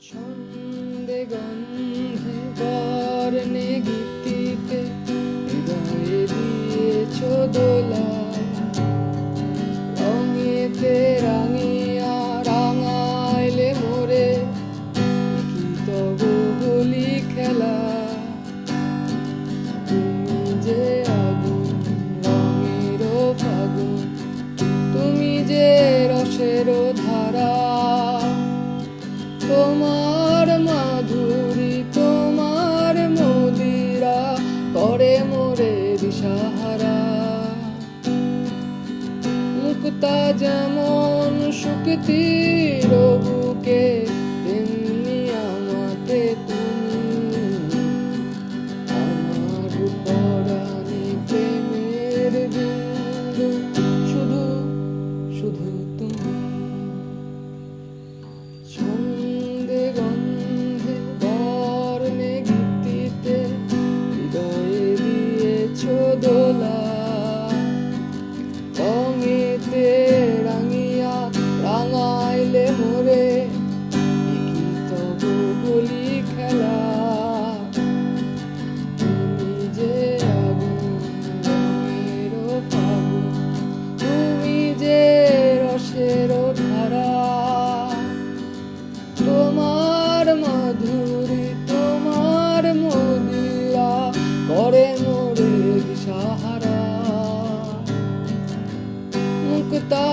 ছন্দে গন্ধে বর্ণে গীতিতে হৃদয়ে দিয়েছ দোলা, রঙেতে রাঙিয়া রাঙাইলে মোরে কি তব হোলি খেলা। তুমি যে আগুন রঙের ফাগুন, তুমি যে রসের ধারা, তোমার মাধুরী তোমার মদিরা করে মোরে দিশাহারা। মুক্তা যেমন শুকতির বুকে, তেমনি আমাতে তুমি আমার পরাণে প্রেমের বিন্দু, শুধু শুধু তুমি। ছন্দে গন্ধে বর্ণে গীতিতে হৃদয়ে দিয়েছ দোলা, রঙেতে রাঙিয়া রাঙাইলে মোরে কি তব হোলি খেলা। তুমি যে আগুন রঙের ফাগুন, তুমি যে রসের ধারা, তোমার মাধুরী তোমার মদিরা করে মোরে দিশাহারা। মুক্তা